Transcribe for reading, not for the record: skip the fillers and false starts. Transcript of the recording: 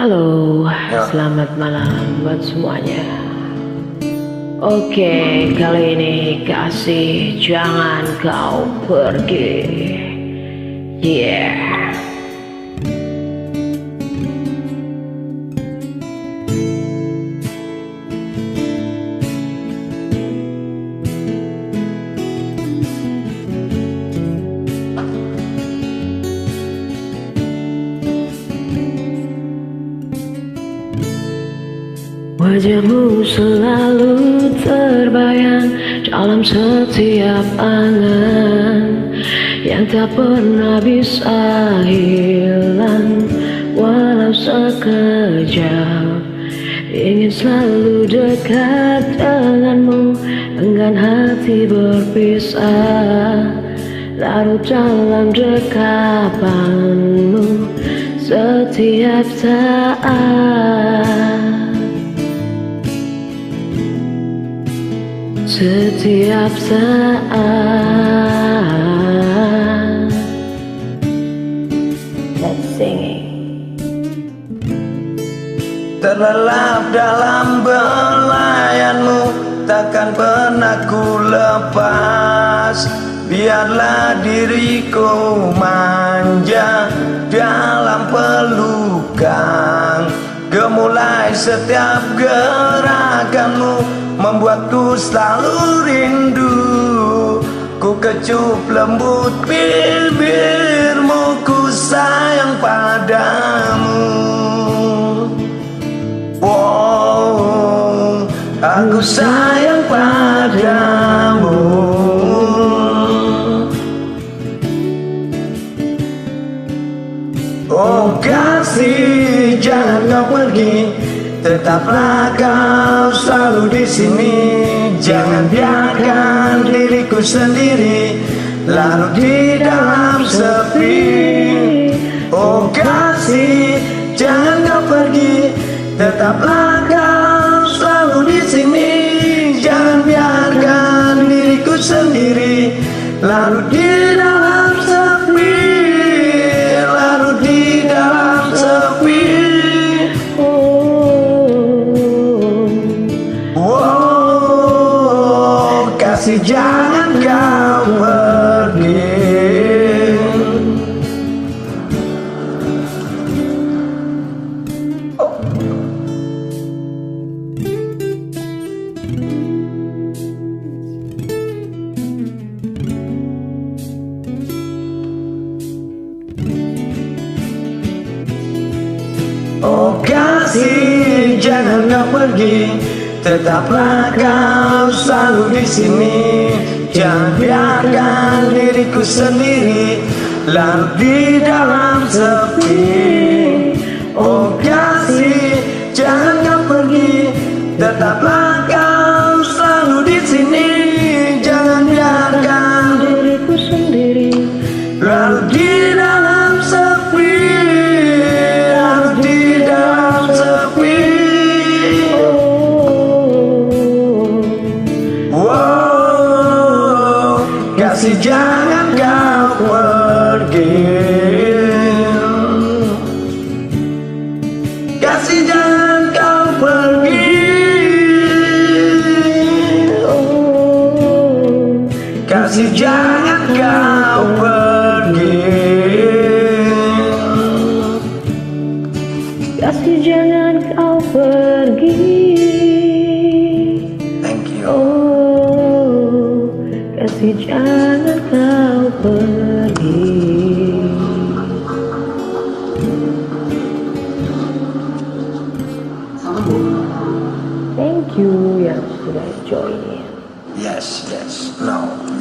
Halo, Ya. selamat malam buat semuanya. Oke, kali ini kasih jangan kau pergi. Yeah. Wajahmu selalu terbayang dalam setiap angan yang tak pernah bisa hilang walau sekejap. Ingin selalu dekat denganmu, enggan hati berpisah, larut dalam dekapanmu setiap saat. Setiap saat. Let's singing. Terlelap dalam belayanmu, takkan pernah ku lepas. Biarlah diriku manja dalam pelukan. Gemulai setiap gerakanmu, membuatku selalu rindu. Ku kecup lembut bibirmu, ku sayang padamu. Wow, aku sayang padamu. Oh kasih, jangan kau pergi, tetaplah kau selalu di sini. Jangan biarkan diriku sendiri larut di dalam sepi. Oh kasih, jangan kau pergi, tetaplah kau selalu di sini. Jangan biarkan diriku sendiri larut di dalam sepi. Larut di dalam sepi. Wow, kasih jangan kau pergi. Oh kasih, jangan kau pergi, tetaplah kau selalu di sini. Jangan biarkan diriku sendiri larut di dalam sepi. Oh kasih, jangan kau pergi, tetaplah kau selalu di sini. Jangan biarkan Diriku sendiri larut di dalam sepi. Kasih jangan kau pergi. Kasih jangan kau pergi. Kasih jangan kau pergi. kasih jangan kau pergi. Thank you. Oh, kasih jangan kau pergi. Thank you yang sudah join. Yes, no.